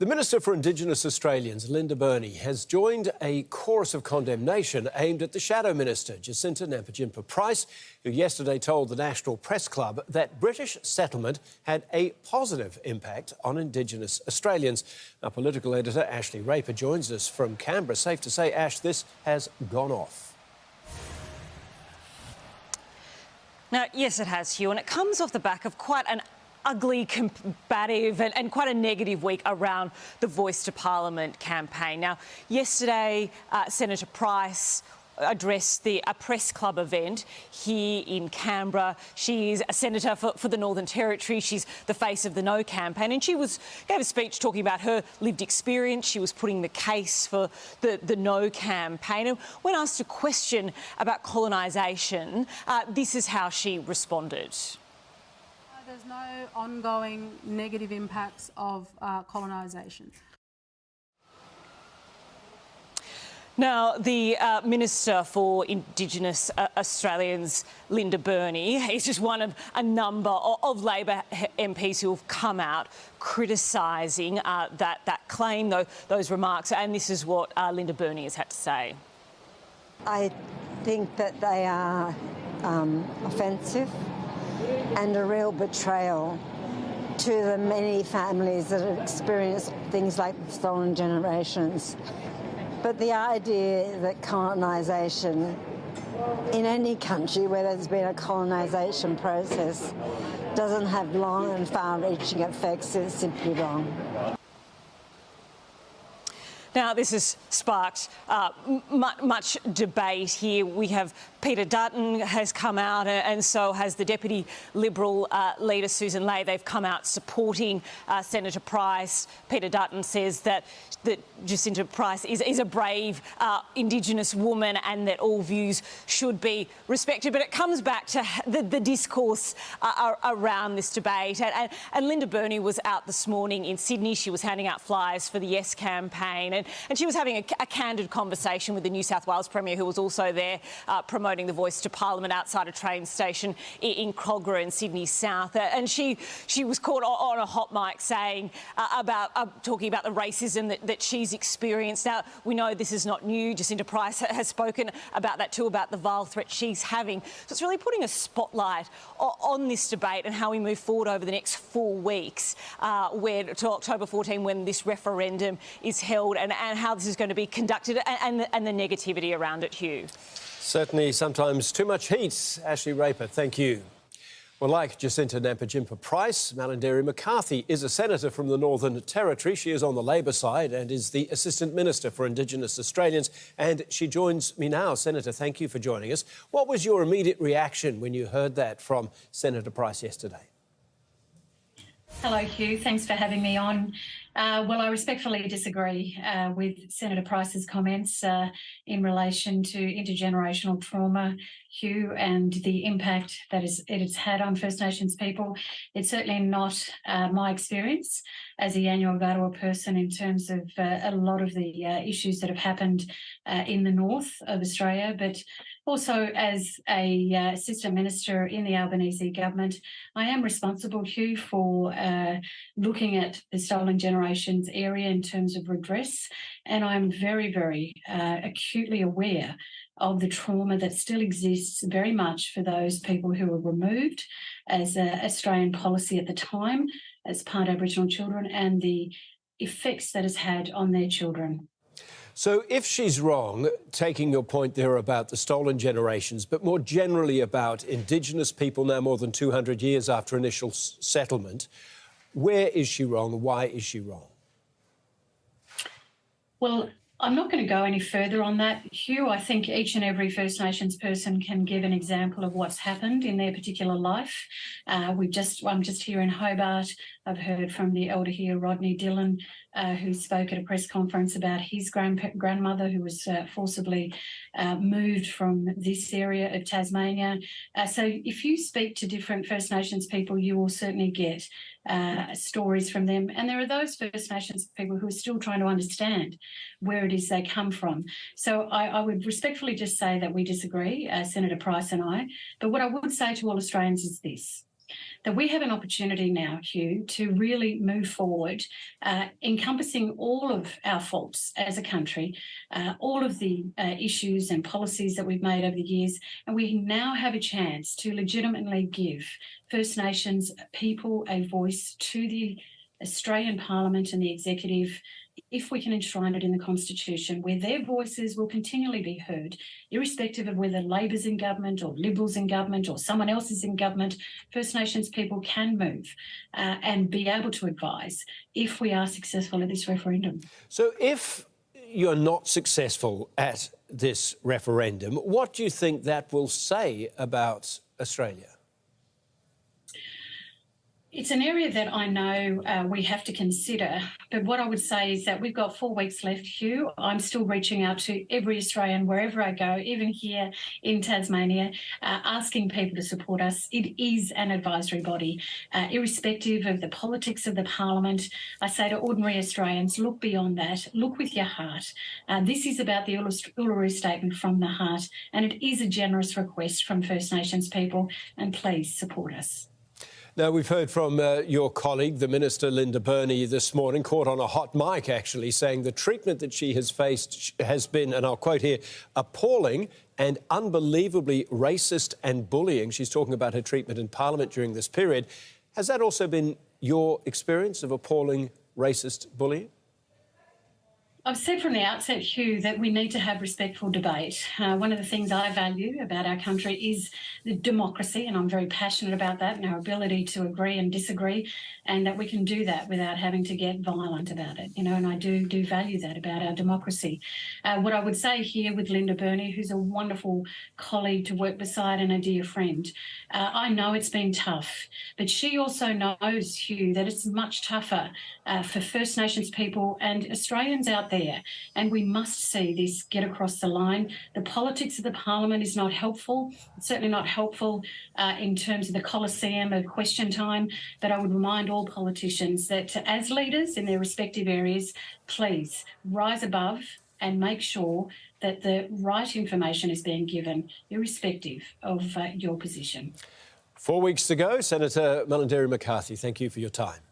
The Minister for Indigenous Australians, Linda Burney, has joined a chorus of condemnation aimed at the Shadow Minister, Jacinta Price, who yesterday told the National Press Club that British settlement had a positive impact on Indigenous Australians. Our political editor, Ashley Raper, joins us from Canberra. Safe to say, Ash, this has gone off. Now, yes, it has, Hugh, and it comes off the back of quite an ugly, combative and quite a negative week around the Voice to Parliament campaign. Now, yesterday, Senator Price addressed a press club event here in Canberra. She's a senator for the Northern Territory. She's the face of the No campaign, and she gave a speech talking about her lived experience. She was putting the case for the No campaign. And when asked a question about colonisation, this is how she responded. There's no ongoing negative impacts of colonisation. Now, the Minister for Indigenous Australians, Linda Burney, is just one of a number of Labor MPs who have come out criticising that claim, those remarks, and this is what Linda Burney has had to say. I think that they are offensive and a real betrayal to the many families that have experienced things like the stolen generations. But the idea that colonisation in any country where there's been a colonisation process doesn't have long and far-reaching effects is simply wrong. Now, this has sparked much debate here. We have Peter Dutton has come out, and so has the Deputy Liberal leader, Susan Ley. They've come out supporting Senator Price. Peter Dutton says that Jacinta Price is a brave Indigenous woman and that all views should be respected. But it comes back to the discourse around this debate. And Linda Burney was out this morning in Sydney. She was handing out flyers for the Yes campaign. And she was having a candid conversation with the New South Wales Premier, who was also there promoting the Voice to Parliament outside a train station in Kogarah in Sydney South. And she was caught on a hot mic saying talking about the racism that she's experienced. Now, we know this is not new. Jacinta Price has spoken about that too, about the vile threat she's having. So it's really putting a spotlight on this debate and how we move forward over the next 4 weeks, to October 14, when this referendum is held, and how this is going to be conducted and the negativity around it, Hugh. Certainly sometimes too much heat. Ashley Raper, thank you. Well, like Jacinta Price, Malinderi McCarthy is a senator from the Northern Territory. She is on the Labor side and is the Assistant Minister for Indigenous Australians. And she joins me now. Senator, thank you for joining us. What was your immediate reaction when you heard that from Senator Price yesterday? Hello, Hugh. Thanks for having me on. Well, I respectfully disagree with Senator Price's comments in relation to intergenerational trauma, Hugh, and the impact that it has had on First Nations people. It's certainly not my experience as a Yanyuwa Garawa person in terms of a lot of the issues that have happened in the north of Australia, but also as a assistant minister in the Albanese government. I am responsible, Hugh, for looking at the stolen generations area in terms of redress, and I'm very, very acutely aware of the trauma that still exists very much for those people who were removed as Australian policy at the time as part Aboriginal children, and the effects that has had on their children. So if she's wrong, taking your point there about the stolen generations, but more generally about Indigenous people now more than 200 years after initial settlement, where is she wrong? Why is she wrong? Well, I'm not going to go any further on that, Hugh. I think each and every First Nations person can give an example of what's happened in their particular life. I'm just here in Hobart. I've heard from the elder here, Rodney Dillon, who spoke at a press conference about his grandmother who was forcibly moved from this area of Tasmania. So if you speak to different First Nations people, you will certainly get stories from them. And there are those First Nations people who are still trying to understand where it is they come from. So I would respectfully just say that we disagree, Senator Price and I. But what I would say to all Australians is this. that we have an opportunity now, Hugh, to really move forward, encompassing all of our faults as a country, all of the issues and policies that we've made over the years, and we now have a chance to legitimately give First Nations people a voice to the Australian Parliament and the Executive, if we can enshrine it in the Constitution, where their voices will continually be heard, irrespective of whether Labor's in government or Liberals in government or someone else is in government. First Nations people can move and be able to advise if we are successful at this referendum. So if you're not successful at this referendum, what do you think that will say about Australia? It's an area that I know we have to consider, but what I would say is that we've got 4 weeks left, Hugh. I'm still reaching out to every Australian wherever I go, even here in Tasmania, asking people to support us. It is an advisory body, irrespective of the politics of the Parliament. I say to ordinary Australians, look beyond that, look with your heart. This is about the Uluru Statement from the heart, and it is a generous request from First Nations people, and please support us. Now, we've heard from your colleague, the Minister Linda Burney, this morning, caught on a hot mic, actually, saying the treatment that she has faced has been, and I'll quote here, appalling and unbelievably racist and bullying. She's talking about her treatment in Parliament during this period. Has that also been your experience of appalling racist bullying? I've said from the outset, Hugh, that we need to have respectful debate. One of the things I value about our country is the democracy, and I'm very passionate about that and our ability to agree and disagree, and that we can do that without having to get violent about it, and I do value that about our democracy. What I would say here with Linda Burney, who's a wonderful colleague to work beside and a dear friend, I know it's been tough, but she also knows, Hugh, that it's much tougher for First Nations people and Australians out there. And we must see this get across the line. The politics of the Parliament is not helpful. It's certainly not helpful in terms of the Colosseum of question time. But I would remind all politicians that as leaders in their respective areas, please rise above and make sure that the right information is being given, irrespective of your position. 4 weeks to go. Senator Mulundary McCarthy, thank you for your time.